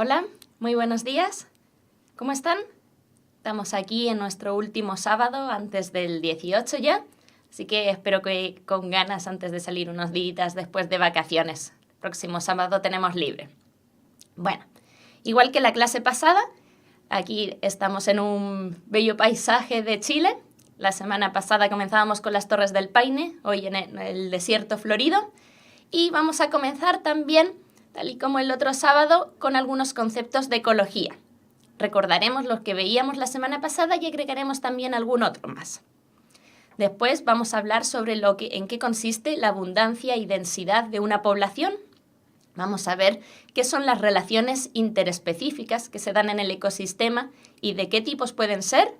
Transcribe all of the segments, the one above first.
Hola, muy buenos días. ¿Cómo están? Estamos aquí en nuestro último sábado antes del 18 ya, así que espero que con ganas antes de salir unos días después de vacaciones. El próximo sábado tenemos libre. Bueno, igual que la clase pasada, aquí estamos en un bello paisaje de Chile. La semana pasada comenzábamos con las Torres del Paine, hoy en el desierto florido, y vamos a comenzar también, tal y como el otro sábado, con algunos conceptos de ecología. Recordaremos los que veíamos la semana pasada y agregaremos también algún otro más. Después vamos a hablar sobre en qué consiste la abundancia y densidad de una población. Vamos a ver qué son las relaciones interespecíficas que se dan en el ecosistema y de qué tipos pueden ser.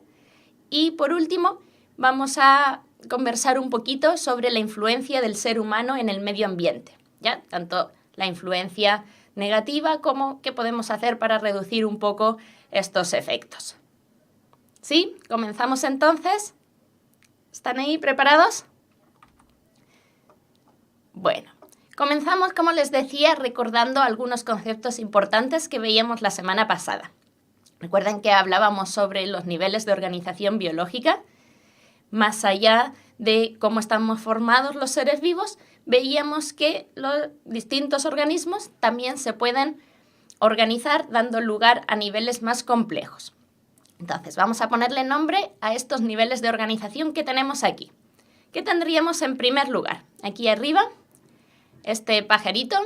Y por último, vamos a conversar un poquito sobre la influencia del ser humano en el medio ambiente, ¿ya? Tanto la influencia negativa como qué podemos hacer para reducir un poco estos efectos. ¿Sí? ¿Comenzamos entonces? ¿Están ahí preparados? Bueno, comenzamos, como les decía, recordando algunos conceptos importantes que veíamos la semana pasada. Recuerden que hablábamos sobre los niveles de organización biológica. Más allá de cómo estamos formados los seres vivos, veíamos que los distintos organismos también se pueden organizar dando lugar a niveles más complejos. Entonces, vamos a ponerle nombre a estos niveles de organización que tenemos aquí. ¿Qué tendríamos en primer lugar? Aquí arriba, este pajarito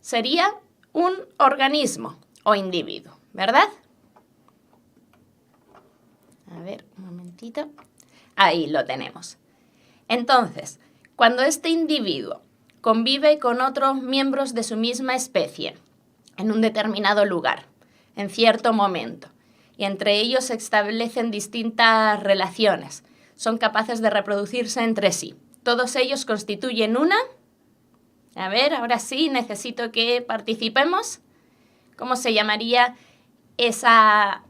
sería un organismo o individuo, ¿verdad? A ver, un momentito. Ahí lo tenemos. Entonces, cuando este individuo convive con otros miembros de su misma especie en un determinado lugar, en cierto momento, y entre ellos se establecen distintas relaciones, son capaces de reproducirse entre sí. Todos ellos constituyen una... A ver, ahora sí, necesito que participemos. ¿Cómo se llamaría esa...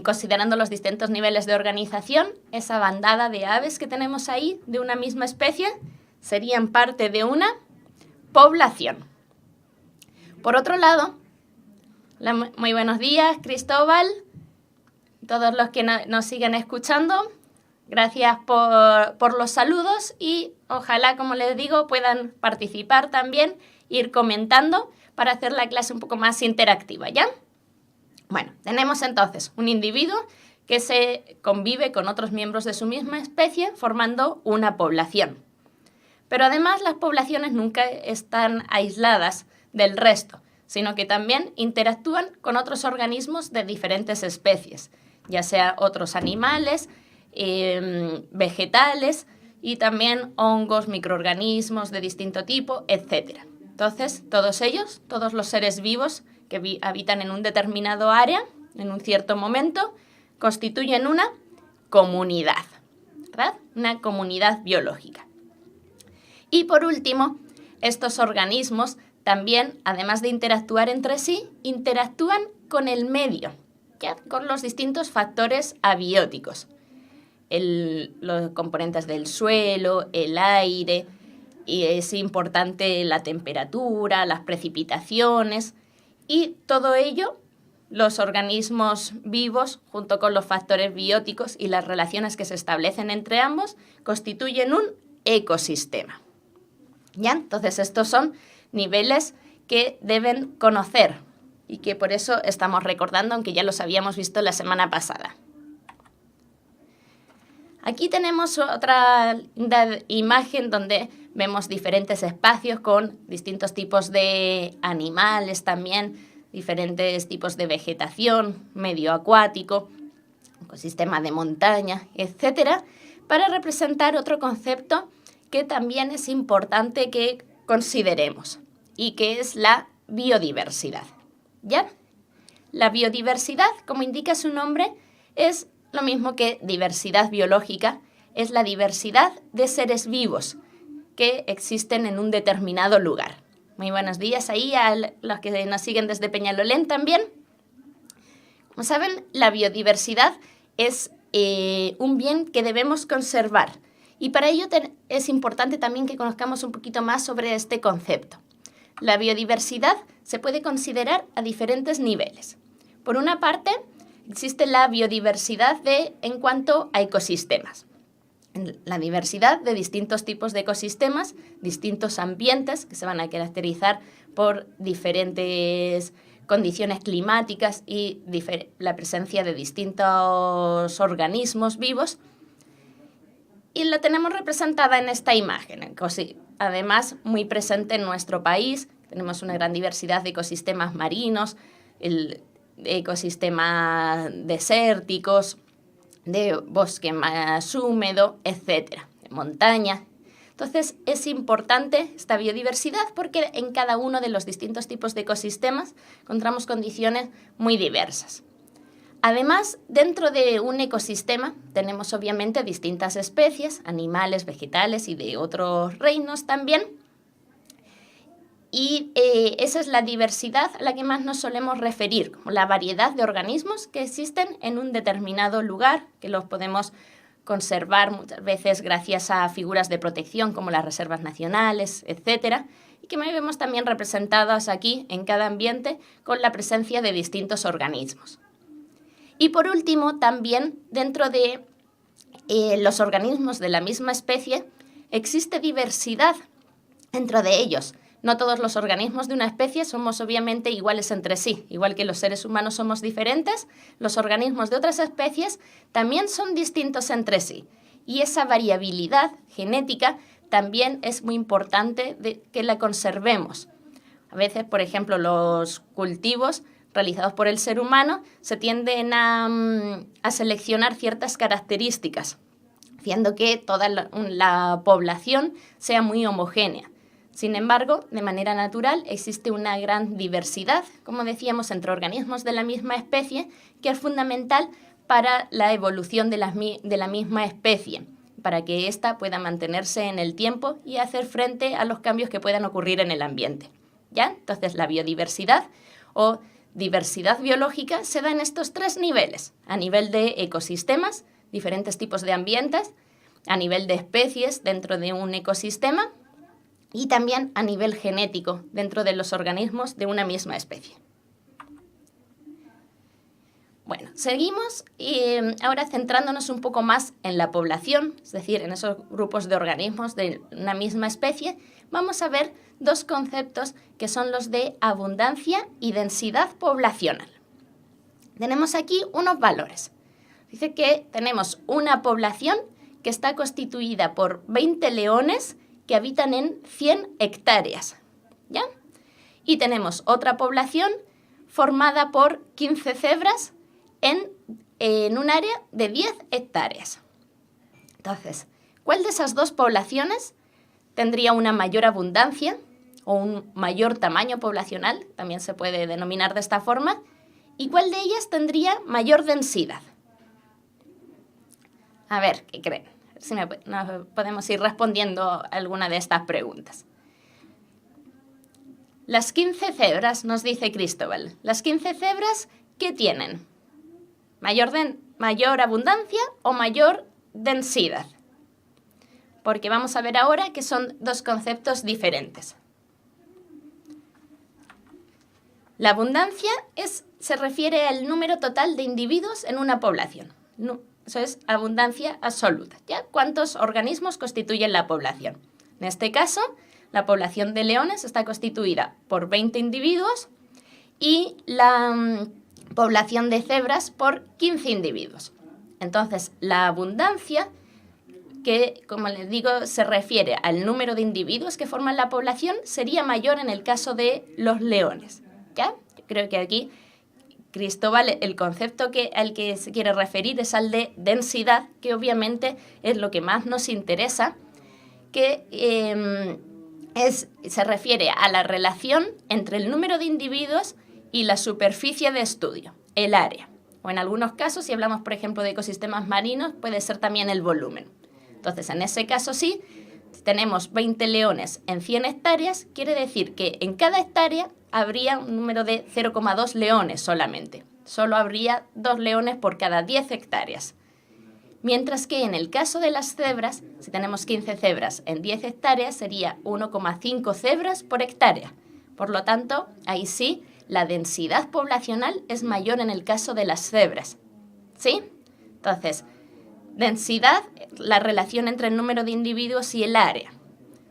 considerando los distintos niveles de organización, esa bandada de aves que tenemos ahí, de una misma especie, serían parte de una población. Por otro lado, muy buenos días, Cristóbal, todos los que nos siguen escuchando, gracias por los saludos y ojalá, como les digo, puedan participar también, ir comentando para hacer la clase un poco más interactiva, ¿ya? Bueno, tenemos entonces un individuo que se convive con otros miembros de su misma especie formando una población. Pero además las poblaciones nunca están aisladas del resto, sino que también interactúan con otros organismos de diferentes especies, ya sea otros animales, vegetales y también hongos, microorganismos de distinto tipo, etc. Entonces, todos ellos, todos los seres vivos que habitan en un determinado área, en un cierto momento, constituyen una comunidad, ¿verdad? Una comunidad biológica. Y por último, estos organismos también, además de interactuar entre sí, interactúan con el medio, ¿ya? Con los distintos factores abióticos, los componentes del suelo, el aire, y es importante la temperatura, las precipitaciones. Y todo ello, los organismos vivos, junto con los factores bióticos y las relaciones que se establecen entre ambos, constituyen un ecosistema. ¿Ya? Entonces, estos son niveles que deben conocer y que por eso estamos recordando, aunque ya los habíamos visto la semana pasada. Aquí tenemos otra imagen donde vemos diferentes espacios con distintos tipos de animales también, diferentes tipos de vegetación, medio acuático, ecosistema de montaña, etc., para representar otro concepto que también es importante que consideremos y que es la biodiversidad. ¿Ya? La biodiversidad, como indica su nombre, es lo mismo que diversidad biológica, es la diversidad de seres vivos que existen en un determinado lugar. Muy buenos días ahí a los que nos siguen desde Peñalolén también. Como saben, la biodiversidad es un bien que debemos conservar y para ello es importante también que conozcamos un poquito más sobre este concepto. la biodiversidad se puede considerar a diferentes niveles. Por una parte, existe la biodiversidad en cuanto a ecosistemas. La diversidad de distintos tipos de ecosistemas, distintos ambientes que se van a caracterizar por diferentes condiciones climáticas y la presencia de distintos organismos vivos. Y la tenemos representada en esta imagen, además muy presente en nuestro país. Tenemos una gran diversidad de ecosistemas marinos, ecosistemas desérticos, de bosque más húmedo, etcétera, de montaña. Entonces, es importante esta biodiversidad porque en cada uno de los distintos tipos de ecosistemas encontramos condiciones muy diversas. Además, dentro de un ecosistema tenemos obviamente distintas especies, animales, vegetales y de otros reinos también. Y esa es la diversidad a la que más nos solemos referir, como la variedad de organismos que existen en un determinado lugar, que los podemos conservar muchas veces gracias a figuras de protección como las reservas nacionales, etcétera, y que vemos también representadas aquí en cada ambiente con la presencia de distintos organismos. Y por último, también dentro de los organismos de la misma especie existe diversidad dentro de ellos. No todos los organismos de una especie somos obviamente iguales entre sí. Igual que los seres humanos somos diferentes, los organismos de otras especies también son distintos entre sí. Y esa variabilidad genética también es muy importante que la conservemos. A veces, por ejemplo, los cultivos realizados por el ser humano se tienden a seleccionar ciertas características, haciendo que toda la población sea muy homogénea. Sin embargo, de manera natural existe una gran diversidad, como decíamos, entre organismos de la misma especie, que es fundamental para la evolución de la misma especie, para que ésta pueda mantenerse en el tiempo y hacer frente a los cambios que puedan ocurrir en el ambiente. ¿Ya? Entonces, la biodiversidad o diversidad biológica se da en estos tres niveles: a nivel de ecosistemas, diferentes tipos de ambientes, a nivel de especies dentro de un ecosistema, y también a nivel genético dentro de los organismos de una misma especie. Bueno, seguimos ahora centrándonos un poco más en la población, es decir, en esos grupos de organismos de una misma especie. Vamos a ver dos conceptos que son los de abundancia y densidad poblacional. Tenemos aquí unos valores. Dice que tenemos una población que está constituida por 20 leones que habitan en 100 hectáreas, ¿ya? Y tenemos otra población formada por 15 cebras en un área de 10 hectáreas. Entonces, ¿cuál de esas dos poblaciones tendría una mayor abundancia o un mayor tamaño poblacional? También se puede denominar de esta forma. ¿Y cuál de ellas tendría mayor densidad? A ver, ¿qué creen? Si nos podemos ir respondiendo alguna de estas preguntas. Las 15 cebras, nos dice Cristóbal. ¿Las 15 cebras qué tienen? ¿Mayor abundancia o mayor densidad? Porque vamos a ver ahora que son dos conceptos diferentes. La abundancia se refiere al número total de individuos en una población. Eso es abundancia absoluta, ¿ya? ¿Cuántos organismos constituyen la población? En este caso, la población de leones está constituida por 20 individuos y la población de cebras por 15 individuos. Entonces, la abundancia, que como les digo, se refiere al número de individuos que forman la población, sería mayor en el caso de los leones, ¿ya? Yo creo que aquí Cristóbal, el concepto al que se quiere referir es al de densidad, que obviamente es lo que más nos interesa, que se refiere a la relación entre el número de individuos y la superficie de estudio, el área. O en algunos casos, si hablamos, por ejemplo, de ecosistemas marinos, puede ser también el volumen. Entonces, en ese caso sí, si tenemos 20 leones en 100 hectáreas, quiere decir que en cada hectárea habría un número de 0,2 leones solamente. Solo habría 2 leones por cada 10 hectáreas. Mientras que en el caso de las cebras, si tenemos 15 cebras en 10 hectáreas, sería 1,5 cebras por hectárea. Por lo tanto, ahí sí, la densidad poblacional es mayor en el caso de las cebras. ¿Sí? Entonces, densidad, la relación entre el número de individuos y el área.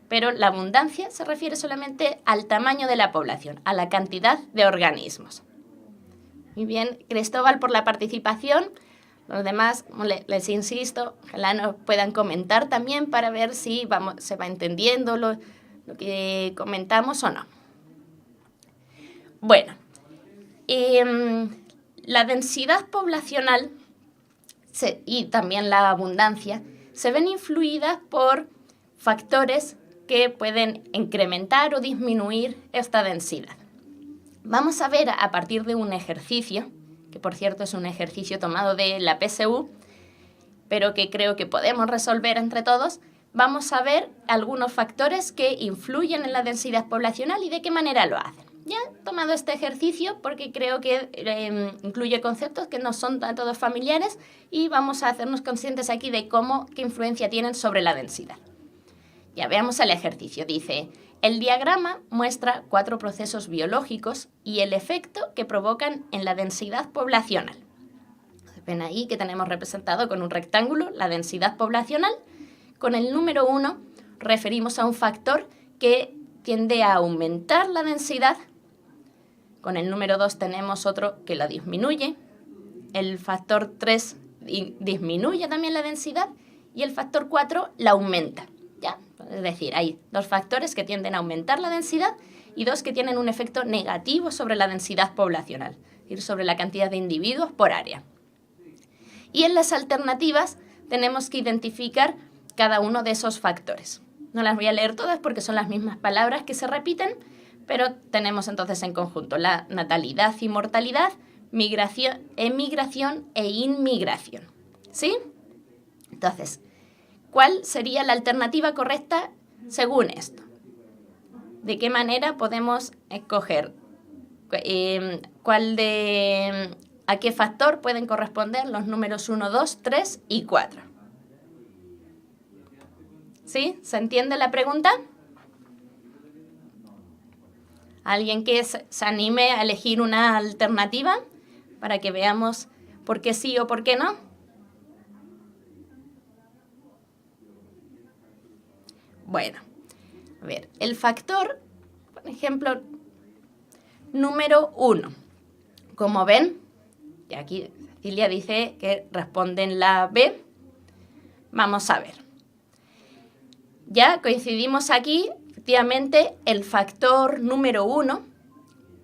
Pero la abundancia se refiere solamente al tamaño de la población, a la cantidad de organismos. Muy bien, Cristóbal, por la participación. Los demás, les insisto, ojalá nos puedan comentar también para ver si se va entendiendo lo que comentamos o no. Bueno, la densidad poblacional y también la abundancia se ven influidas por factores que pueden incrementar o disminuir esta densidad. Vamos a ver a partir de un ejercicio, que por cierto es un ejercicio tomado de la PSU, pero que creo que podemos resolver entre todos. Vamos a ver algunos factores que influyen en la densidad poblacional y de qué manera lo hacen. Ya he tomado este ejercicio porque creo que incluye conceptos que no son a todos familiares y vamos a hacernos conscientes aquí de qué influencia tienen sobre la densidad. Ya veamos el ejercicio. Dice, el diagrama muestra 4 procesos biológicos y el efecto que provocan en la densidad poblacional. Ven ahí que tenemos representado con un rectángulo la densidad poblacional. Con el número 1 referimos a un factor que tiende a aumentar la densidad. Con el número 2 tenemos otro que la disminuye. El factor 3 disminuye también la densidad y el factor 4 la aumenta. ¿Ya? Es decir, hay 2 factores que tienden a aumentar la densidad y 2 que tienen un efecto negativo sobre la densidad poblacional, es decir, sobre la cantidad de individuos por área. Y en las alternativas tenemos que identificar cada uno de esos factores. No las voy a leer todas porque son las mismas palabras que se repiten, pero tenemos entonces en conjunto la natalidad y mortalidad, migración, emigración e inmigración. ¿Sí? Entonces, ¿cuál sería la alternativa correcta según esto? ¿De qué manera podemos escoger a qué factor pueden corresponder los números 1, 2, 3 y 4? ¿Sí? ¿Se entiende la pregunta? ¿Alguien que se anime a elegir una alternativa para que veamos por qué sí o por qué no? Bueno, a ver, el factor, por ejemplo, número 1. Como ven, y aquí Cecilia dice que responde en la B. Vamos a ver. Ya coincidimos aquí, efectivamente, el factor número 1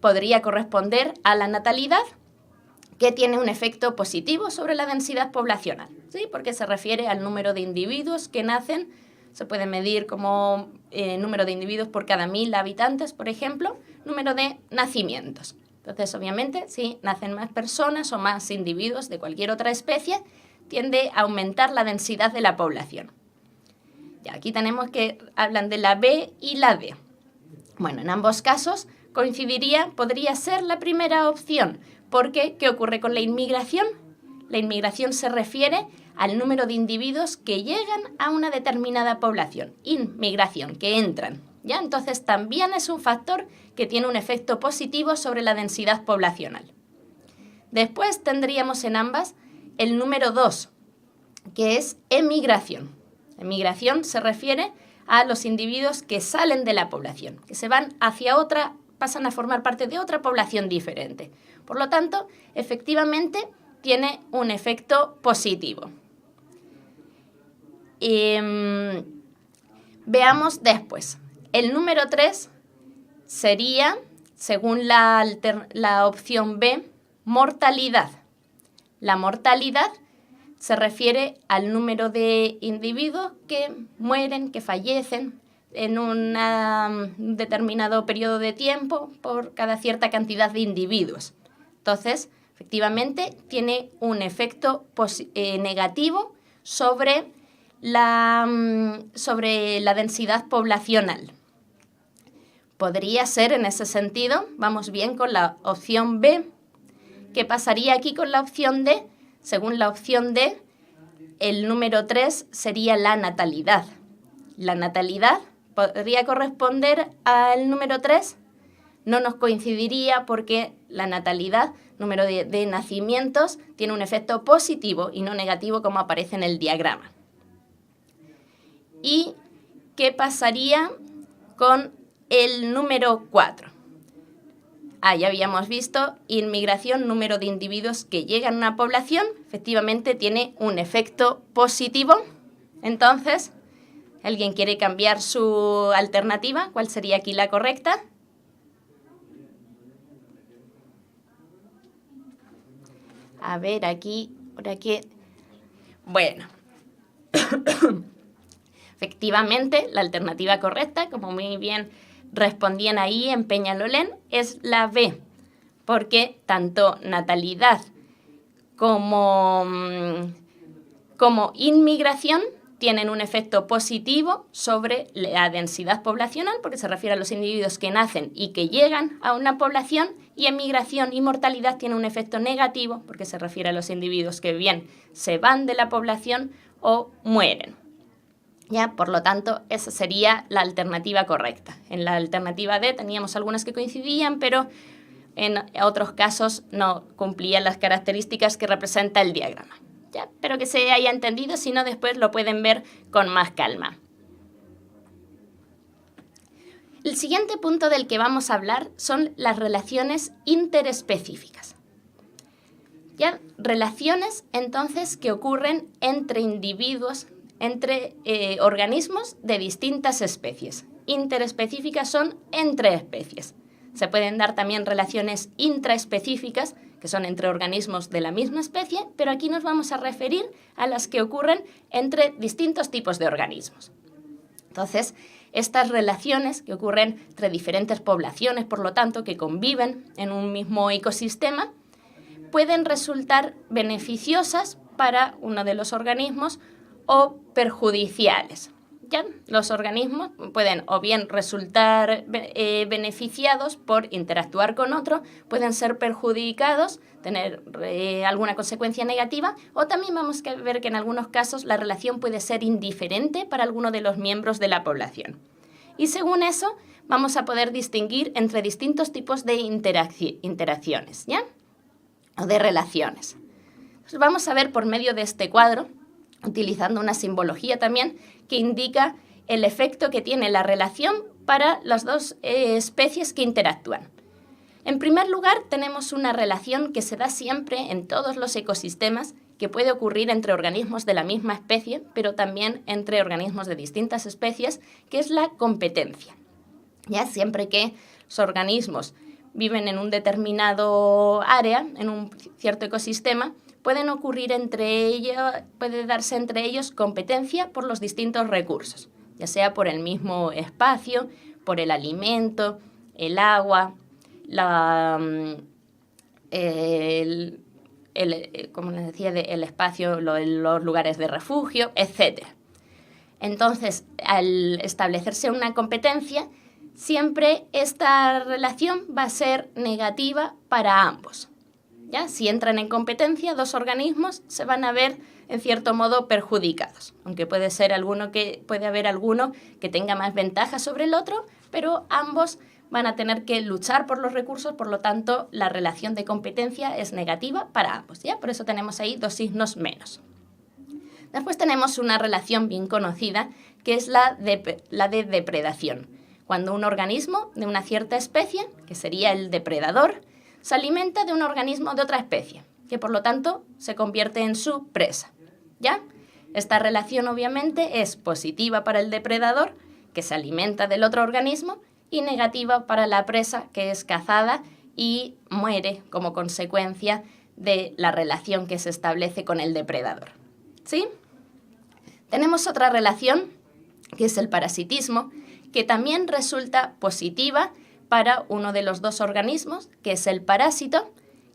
podría corresponder a la natalidad, que tiene un efecto positivo sobre la densidad poblacional, ¿sí? Porque se refiere al número de individuos que nacen. Se puede medir como número de individuos por cada 1000 habitantes, por ejemplo, número de nacimientos. Entonces, obviamente, si nacen más personas o más individuos de cualquier otra especie, tiende a aumentar la densidad de la población. Y aquí tenemos que hablan de la B y la D. Bueno, en ambos casos podría ser la primera opción, porque ¿qué ocurre con la inmigración? La inmigración se refiere al número de individuos que llegan a una determinada población. Inmigración, que entran. ¿Ya? Entonces también es un factor que tiene un efecto positivo sobre la densidad poblacional. Después tendríamos en ambas el número 2, que es emigración. Emigración se refiere a los individuos que salen de la población, que se van hacia otra, pasan a formar parte de otra población diferente. Por lo tanto, efectivamente, tiene un efecto positivo. Veamos después. El número 3 sería, según la opción B, mortalidad. La mortalidad se refiere al número de individuos que mueren, que fallecen en un determinado periodo de tiempo por cada cierta cantidad de individuos. Entonces, efectivamente, tiene un efecto negativo sobre la densidad poblacional. Podría ser en ese sentido, vamos bien con la opción B. ¿Qué pasaría aquí con la opción D? Según la opción D, el número 3 sería la natalidad. La natalidad podría corresponder al número 3. no nos coincidiría porque la natalidad, número de nacimientos, tiene un efecto positivo y no negativo como aparece en el diagrama. ¿Y qué pasaría con el número 4? Ya habíamos visto, inmigración, número de individuos que llegan a una población, efectivamente tiene un efecto positivo. Entonces, ¿alguien quiere cambiar su alternativa? ¿Cuál sería aquí la correcta? A ver, aquí, por aquí. Bueno. Efectivamente, la alternativa correcta, como muy bien respondían ahí en Peñalolén, es la B, porque tanto natalidad como inmigración tienen un efecto positivo sobre la densidad poblacional, porque se refiere a los individuos que nacen y que llegan a una población, y emigración y mortalidad tiene un efecto negativo, porque se refiere a los individuos que bien se van de la población o mueren. ¿Ya? Por lo tanto, esa sería la alternativa correcta. En la alternativa D teníamos algunas que coincidían, pero en otros casos no cumplían las características que representa el diagrama. ¿Ya? Espero que se haya entendido, si no después lo pueden ver con más calma. El siguiente punto del que vamos a hablar son las relaciones interespecíficas. ¿Ya? Relaciones, entonces, que ocurren entre individuos, entre organismos de distintas especies. Interespecíficas son entre especies. Se pueden dar también relaciones intraespecíficas, que son entre organismos de la misma especie, pero aquí nos vamos a referir a las que ocurren entre distintos tipos de organismos. Entonces, estas relaciones que ocurren entre diferentes poblaciones, por lo tanto, que conviven en un mismo ecosistema, pueden resultar beneficiosas para uno de los organismos o perjudiciales. ¿Ya? Los organismos pueden o bien resultar beneficiados por interactuar con otro, pueden ser perjudicados, tener alguna consecuencia negativa, o también vamos a ver que en algunos casos la relación puede ser indiferente para alguno de los miembros de la población. Y según eso, vamos a poder distinguir entre distintos tipos de interacciones, ¿ya? O de relaciones. Entonces, vamos a ver por medio de este cuadro, utilizando una simbología también, que indica el efecto que tiene la relación para las dos especies que interactúan. En primer lugar, tenemos una relación que se da siempre en todos los ecosistemas, que puede ocurrir entre organismos de la misma especie, pero también entre organismos de distintas especies, que es la competencia. Ya siempre que los organismos viven en un determinado área, en un cierto ecosistema, puede darse entre ellos competencia por los distintos recursos, ya sea por el mismo espacio, por el alimento, el agua, como les decía, el espacio, los lugares de refugio, etc. Entonces, al establecerse una competencia, siempre esta relación va a ser negativa para ambos. ¿Ya? Si entran en competencia, dos organismos se van a ver, en cierto modo, perjudicados. Aunque puede haber alguno que tenga más ventaja sobre el otro, pero ambos van a tener que luchar por los recursos, por lo tanto, la relación de competencia es negativa para ambos, ¿ya? Por eso tenemos ahí dos signos menos. Después tenemos una relación bien conocida, que es la de depredación. Cuando un organismo de una cierta especie, que sería el depredador, se alimenta de un organismo de otra especie, que por lo tanto se convierte en su presa, ¿ya? Esta relación obviamente es positiva para el depredador, que se alimenta del otro organismo, y negativa para la presa, que es cazada y muere como consecuencia de la relación que se establece con el depredador. ¿Sí? Tenemos otra relación, que es el parasitismo, que también resulta positiva para uno de los dos organismos, que es el parásito,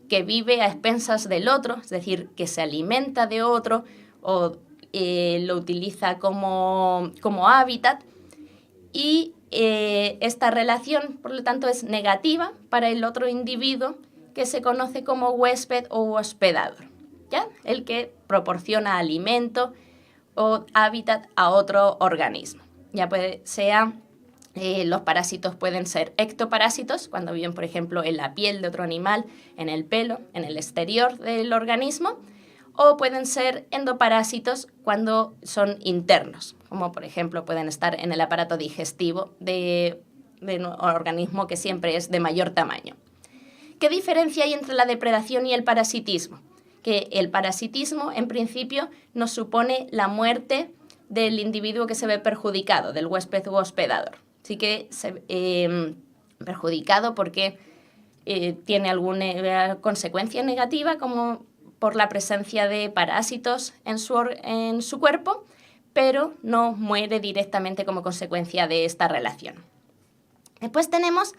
que vive a expensas del otro, es decir, que se alimenta de otro o lo utiliza como hábitat, y esta relación, por lo tanto, es negativa para el otro individuo, que se conoce como huésped o hospedador, ¿ya? El que proporciona alimento o hábitat a otro organismo, ya sea Los parásitos pueden ser ectoparásitos, cuando viven, por ejemplo, en la piel de otro animal, en el pelo, en el exterior del organismo, o pueden ser endoparásitos cuando son internos, como por ejemplo pueden estar en el aparato digestivo de un organismo que siempre es de mayor tamaño. ¿Qué diferencia hay entre la depredación y el parasitismo? Que el parasitismo, en principio, nos supone la muerte del individuo que se ve perjudicado, del huésped u hospedador. Así que perjudicado porque tiene alguna consecuencia negativa, como por la presencia de parásitos en su cuerpo, pero no muere directamente como consecuencia de esta relación. Después tenemos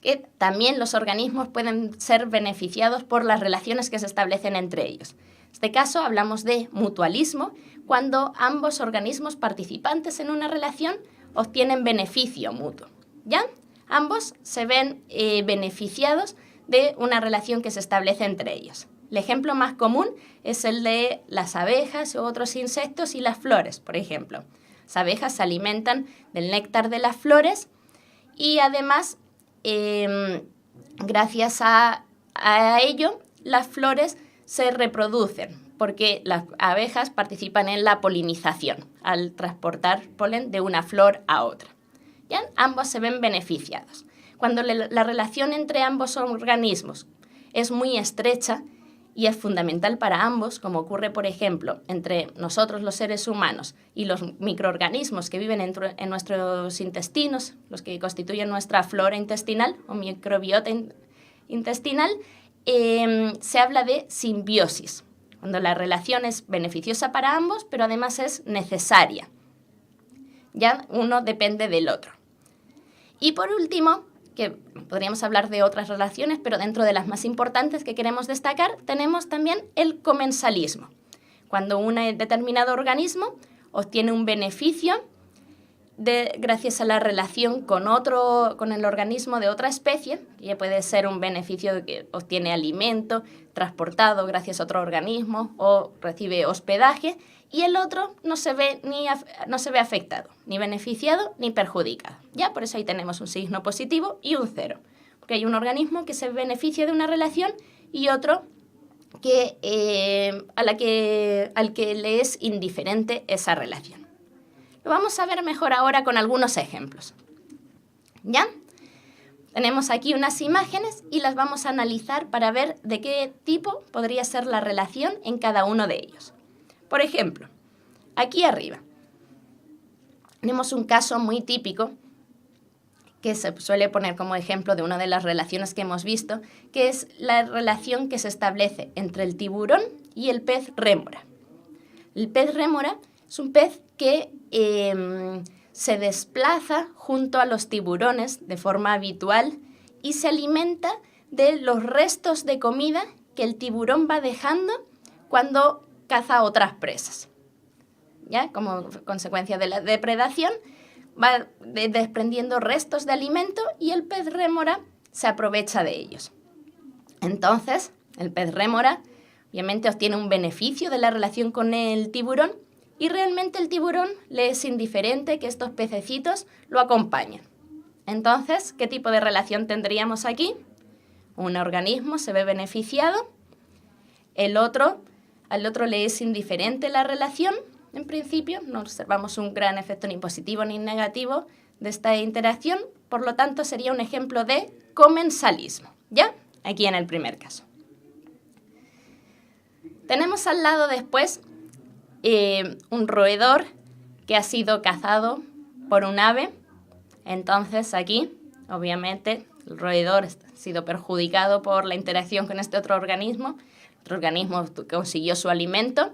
que también los organismos pueden ser beneficiados por las relaciones que se establecen entre ellos. En este caso hablamos de mutualismo, cuando ambos organismos participantes en una relación obtienen beneficio mutuo, ¿ya? Ambos se ven beneficiados de una relación que se establece entre ellos. El ejemplo más común es el de las abejas u otros insectos y las flores, por ejemplo. Las abejas se alimentan del néctar de las flores y además, gracias a ello, las flores se reproducen porque las abejas participan en la polinización al transportar polen de una flor a otra. ¿Ya? Ambos se ven beneficiados. Cuando la relación entre ambos organismos es muy estrecha y es fundamental para ambos, como ocurre, por ejemplo, entre nosotros los seres humanos y los microorganismos que viven en nuestros intestinos, los que constituyen nuestra flora intestinal o microbiota intestinal, se habla de simbiosis, cuando la relación es beneficiosa para ambos, pero además es necesaria. Ya uno depende del otro. Y por último, que podríamos hablar de otras relaciones, pero dentro de las más importantes que queremos destacar, tenemos también el comensalismo. Cuando un determinado organismo obtiene un beneficio gracias a la relación con el organismo de otra especie, que puede ser un beneficio de que obtiene alimento transportado gracias a otro organismo o recibe hospedaje, y el otro no se ve afectado, ni beneficiado ni perjudicado. ¿Ya? Por eso ahí tenemos un signo positivo y un cero, porque hay un organismo que se beneficia de una relación y otro al que le es indiferente esa relación. Lo vamos a ver mejor ahora con algunos ejemplos. ¿Ya? Tenemos aquí unas imágenes y las vamos a analizar para ver de qué tipo podría ser la relación en cada uno de ellos. Por ejemplo, aquí arriba tenemos un caso muy típico que se suele poner como ejemplo de una de las relaciones que hemos visto, que es la relación que se establece entre el tiburón y el pez rémora. El pez rémora es un pez que se desplaza junto a los tiburones de forma habitual y se alimenta de los restos de comida que el tiburón va dejando cuando caza otras presas. ¿Ya? Como consecuencia de la depredación, va desprendiendo restos de alimento y el pez rémora se aprovecha de ellos. Entonces, el pez rémora obviamente obtiene un beneficio de la relación con el tiburón y realmente el tiburón le es indiferente que estos pececitos lo acompañen. Entonces, ¿qué tipo de relación tendríamos aquí? Un organismo se ve beneficiado, al otro le es indiferente la relación. En principio, no observamos un gran efecto ni positivo ni negativo de esta interacción, por lo tanto sería un ejemplo de comensalismo, ¿ya? Aquí en el primer caso. Tenemos al lado después un roedor que ha sido cazado por un ave. Entonces aquí, obviamente, el roedor ha sido perjudicado por la interacción con este otro organismo. El organismo consiguió su alimento.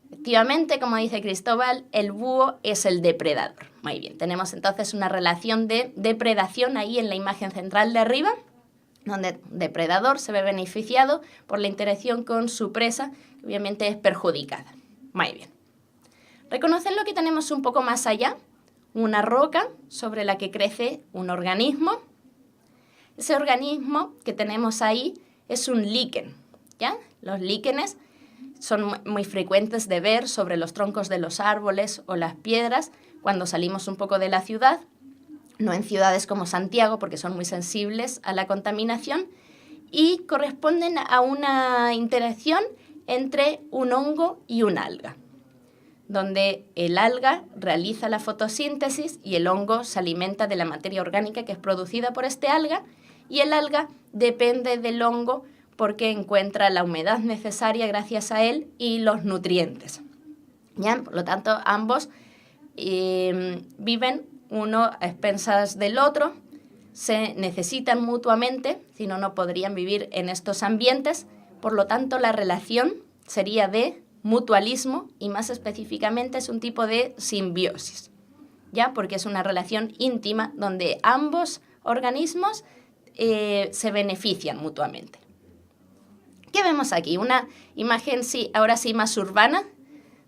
Efectivamente, como dice Cristóbal, el búho es el depredador. Muy bien, tenemos entonces una relación de depredación ahí en la imagen central de arriba, donde el depredador se ve beneficiado por la interacción con su presa, que obviamente es perjudicada. Muy bien. ¿Reconocen lo que tenemos un poco más allá? Una roca sobre la que crece un organismo. Ese organismo que tenemos ahí es un líquen, ¿ya? Los líquenes son muy frecuentes de ver sobre los troncos de los árboles o las piedras cuando salimos un poco de la ciudad no en ciudades como Santiago, porque son muy sensibles a la contaminación, y corresponden a una interacción entre un hongo y un alga, donde el alga realiza la fotosíntesis y el hongo se alimenta de la materia orgánica que es producida por este alga, y el alga depende del hongo porque encuentra la humedad necesaria gracias a él y los nutrientes. ¿Ya? Por lo tanto, ambos viven uno a expensas del otro, se necesitan mutuamente, si no, no podrían vivir en estos ambientes. Por lo tanto, la relación sería de mutualismo y más específicamente es un tipo de simbiosis, ¿ya? Porque es una relación íntima donde ambos organismos se benefician mutuamente. ¿Qué vemos aquí? Una imagen, sí, ahora sí más urbana,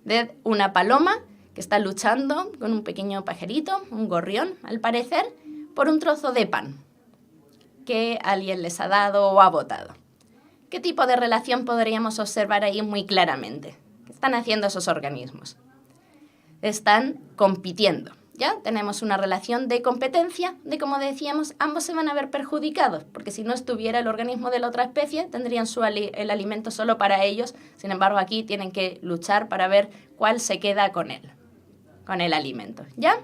de una paloma que está luchando con un pequeño pajarito, un gorrión, al parecer, por un trozo de pan que alguien les ha dado o ha botado. ¿Qué tipo de relación podríamos observar ahí muy claramente? ¿Qué están haciendo esos organismos? Están compitiendo, ¿ya? Tenemos una relación de competencia, de como decíamos, ambos se van a ver perjudicados, porque si no estuviera el organismo de la otra especie, tendrían el alimento solo para ellos. Sin embargo, aquí tienen que luchar para ver cuál se queda con el alimento, ¿ya?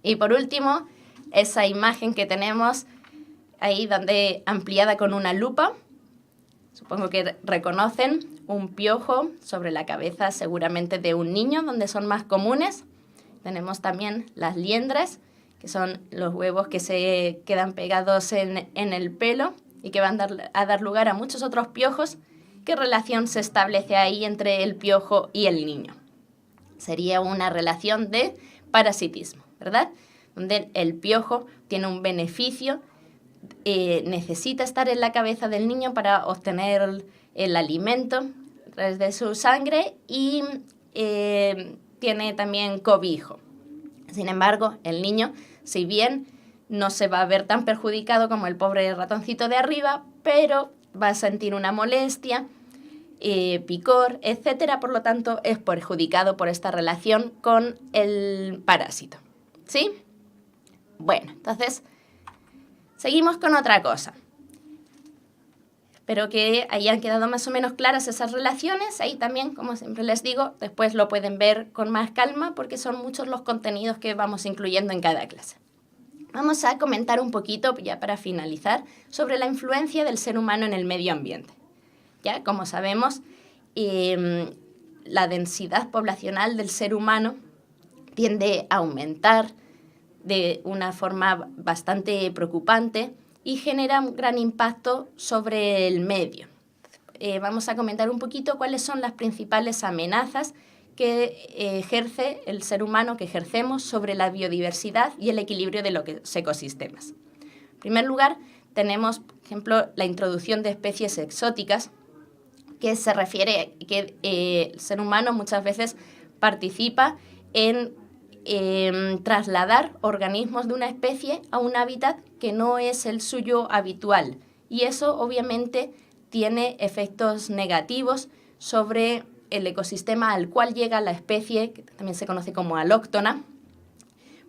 Y por último, esa imagen que tenemos ahí donde ampliada con una lupa, supongo que reconocen un piojo sobre la cabeza seguramente de un niño, donde son más comunes. Tenemos también las liendres, que son los huevos que se quedan pegados en el pelo y que van a dar lugar a muchos otros piojos. ¿Qué relación se establece ahí entre el piojo y el niño? Sería una relación de parasitismo, ¿verdad? Donde el piojo tiene un beneficio, necesita estar en la cabeza del niño para obtener el alimento a través de su sangre y tiene también cobijo. Sin embargo, el niño, si bien no se va a ver tan perjudicado como el pobre ratoncito de arriba, pero va a sentir una molestia, picor, etcétera. Por lo tanto, es perjudicado por esta relación con el parásito. ¿Sí? Bueno, entonces, seguimos con otra cosa. Espero que hayan quedado más o menos claras esas relaciones. Ahí también, como siempre les digo, después lo pueden ver con más calma porque son muchos los contenidos que vamos incluyendo en cada clase. Vamos a comentar un poquito, ya para finalizar, sobre la influencia del ser humano en el medio ambiente. Ya, como sabemos, la densidad poblacional del ser humano tiende a aumentar de una forma bastante preocupante y genera un gran impacto sobre el medio. Vamos a comentar un poquito cuáles son las principales amenazas que ejerce el ser humano, que ejercemos sobre la biodiversidad y el equilibrio de los ecosistemas. En primer lugar, tenemos, por ejemplo, la introducción de especies exóticas, que se refiere a que el ser humano muchas veces participa en trasladar organismos de una especie a un hábitat que no es el suyo habitual. Y eso obviamente tiene efectos negativos sobre el ecosistema al cual llega la especie, que también se conoce como alóctona,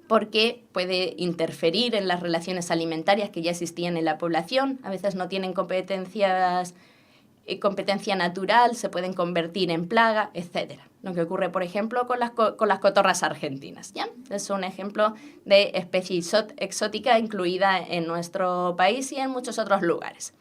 porque puede interferir en las relaciones alimentarias que ya existían en la población. A veces no tienen competencia natural, se pueden convertir en plaga, etc. Lo que ocurre, por ejemplo, con las cotorras argentinas, ¿ya? Es un ejemplo de especie exótica incluida en nuestro país y en muchos otros lugares.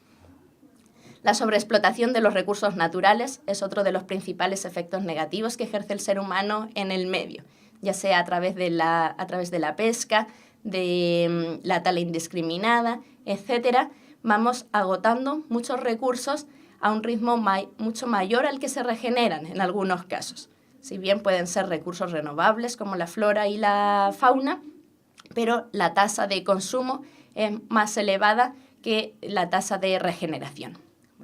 La sobreexplotación de los recursos naturales es otro de los principales efectos negativos que ejerce el ser humano en el medio, ya sea a través de la pesca, de la tala indiscriminada, etc. Vamos agotando muchos recursos a un ritmo mucho mayor al que se regeneran en algunos casos. Si bien pueden ser recursos renovables como la flora y la fauna, pero la tasa de consumo es más elevada que la tasa de regeneración,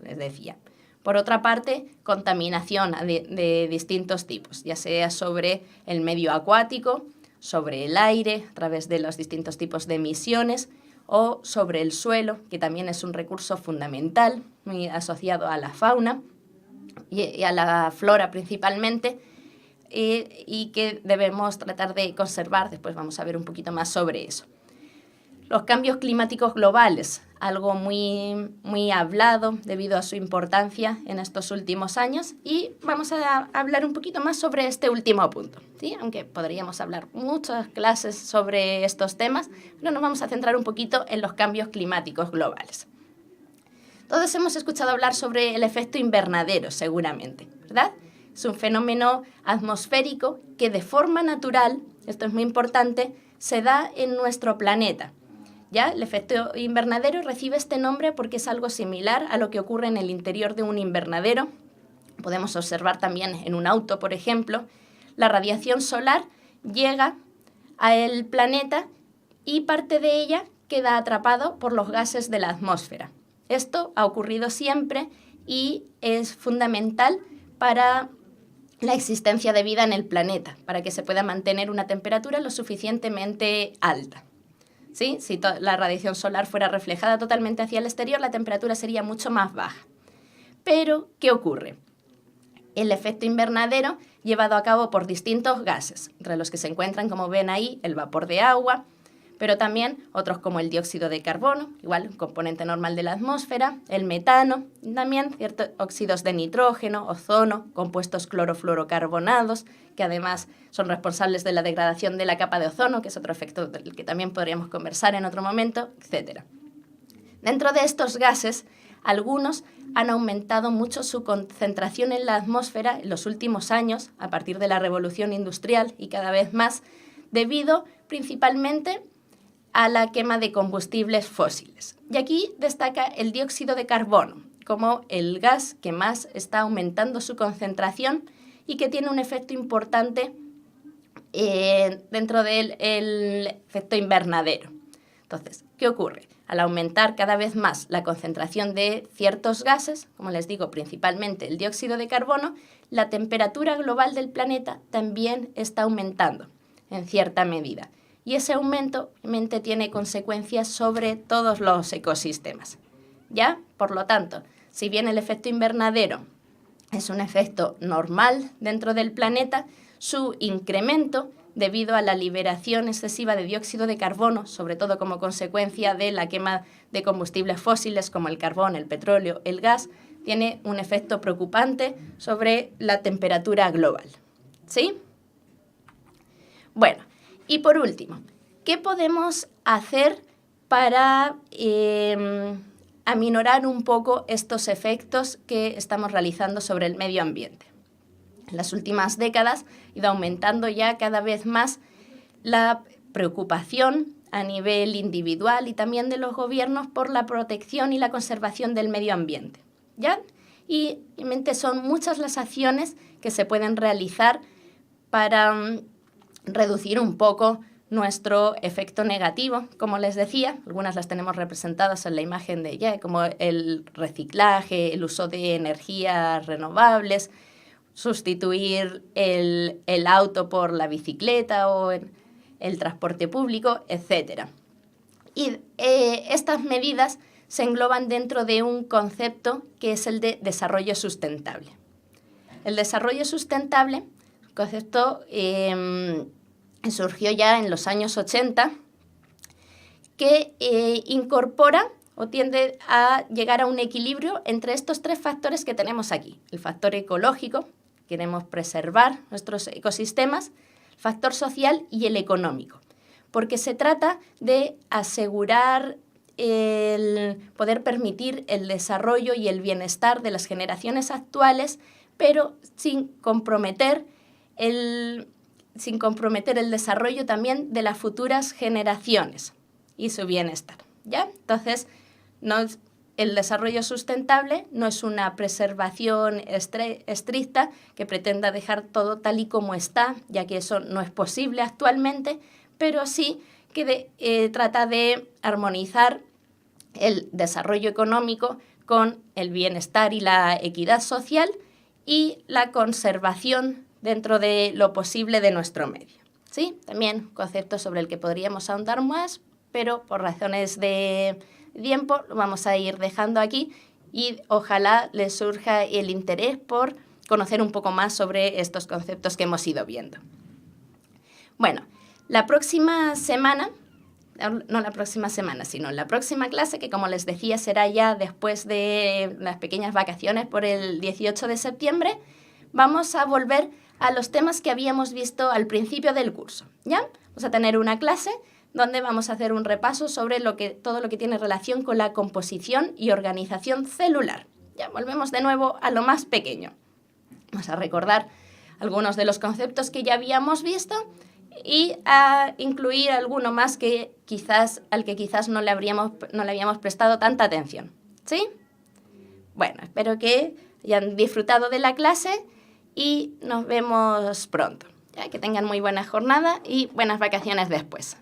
les decía. Por otra parte, contaminación de distintos tipos, ya sea sobre el medio acuático, sobre el aire, a través de los distintos tipos de emisiones, o sobre el suelo, que también es un recurso fundamental, muy asociado a la fauna y a la flora principalmente, y que debemos tratar de conservar. Después vamos a ver un poquito más sobre eso. Los cambios climáticos globales, algo muy, muy hablado debido a su importancia en estos últimos años, y vamos a hablar un poquito más sobre este último punto, ¿sí? Aunque podríamos hablar muchas clases sobre estos temas, pero nos vamos a centrar un poquito en los cambios climáticos globales. Todos hemos escuchado hablar sobre el efecto invernadero, seguramente, ¿verdad? Es un fenómeno atmosférico que de forma natural, esto es muy importante, se da en nuestro planeta. ¿Ya? El efecto invernadero recibe este nombre porque es algo similar a lo que ocurre en el interior de un invernadero. Podemos observar también en un auto, por ejemplo. La radiación solar llega al planeta y parte de ella queda atrapado por los gases de la atmósfera. Esto ha ocurrido siempre y es fundamental para la existencia de vida en el planeta, para que se pueda mantener una temperatura lo suficientemente alta. ¿Sí? Si la radiación solar fuera reflejada totalmente hacia el exterior, la temperatura sería mucho más baja. Pero, ¿qué ocurre? El efecto invernadero llevado a cabo por distintos gases, entre los que se encuentran, como ven ahí, el vapor de agua, pero también otros como el dióxido de carbono, igual un componente normal de la atmósfera, el metano, también ciertos óxidos de nitrógeno, ozono, compuestos clorofluorocarbonados, que además son responsables de la degradación de la capa de ozono, que es otro efecto del que también podríamos conversar en otro momento, etc. Dentro de estos gases, algunos han aumentado mucho su concentración en la atmósfera en los últimos años, a partir de la revolución industrial y cada vez más, debido principalmente a la quema de combustibles fósiles. Y aquí destaca el dióxido de carbono como el gas que más está aumentando su concentración y que tiene un efecto importante dentro del efecto invernadero. Entonces, ¿qué ocurre? Al aumentar cada vez más la concentración de ciertos gases, como les digo, principalmente el dióxido de carbono, la temperatura global del planeta también está aumentando en cierta medida. Y ese aumento obviamente tiene consecuencias sobre todos los ecosistemas. ¿Ya? Por lo tanto, si bien el efecto invernadero es un efecto normal dentro del planeta, su incremento debido a la liberación excesiva de dióxido de carbono, sobre todo como consecuencia de la quema de combustibles fósiles como el carbón, el petróleo, el gas, tiene un efecto preocupante sobre la temperatura global. ¿Sí? Bueno, y por último, ¿qué podemos hacer para aminorar un poco estos efectos que estamos realizando sobre el medio ambiente? En las últimas décadas ha ido aumentando ya cada vez más la preocupación a nivel individual y también de los gobiernos por la protección y la conservación del medio ambiente, ¿ya? Y realmente son muchas las acciones que se pueden realizar para reducir un poco nuestro efecto negativo, como les decía, algunas las tenemos representadas en la imagen de ella, como el reciclaje, el uso de energías renovables, sustituir el auto por la bicicleta o el transporte público, etc. Y estas medidas se engloban dentro de un concepto que es el de desarrollo sustentable. El desarrollo sustentable, concepto surgió ya en los años 80, que incorpora o tiende a llegar a un equilibrio entre estos tres factores que tenemos aquí. El factor ecológico, queremos preservar nuestros ecosistemas, el factor social y el económico, porque se trata de asegurar el poder permitir el desarrollo y el bienestar de las generaciones actuales, pero sin comprometer el desarrollo también de las futuras generaciones y su bienestar, ¿ya? Entonces, el desarrollo sustentable no es una preservación estricta que pretenda dejar todo tal y como está, ya que eso no es posible actualmente, pero sí que trata de armonizar el desarrollo económico con el bienestar y la equidad social y la conservación dentro de lo posible de nuestro medio. ¿Sí? También concepto sobre el que podríamos ahondar más, pero por razones de tiempo lo vamos a ir dejando aquí y ojalá les surja el interés por conocer un poco más sobre estos conceptos que hemos ido viendo. Bueno, la próxima semana no la próxima semana, sino la próxima clase, que como les decía será ya después de las pequeñas vacaciones por el 18 de septiembre, vamos a volver a los temas que habíamos visto al principio del curso, ¿ya? Vamos a tener una clase donde vamos a hacer un repaso sobre todo lo que tiene relación con la composición y organización celular. Ya volvemos de nuevo a lo más pequeño. Vamos a recordar algunos de los conceptos que ya habíamos visto y a incluir alguno más al que quizás no le habíamos prestado tanta atención. ¿Sí? Bueno, espero que hayan disfrutado de la clase y nos vemos pronto. Ya, que tengan muy buena jornada y buenas vacaciones después.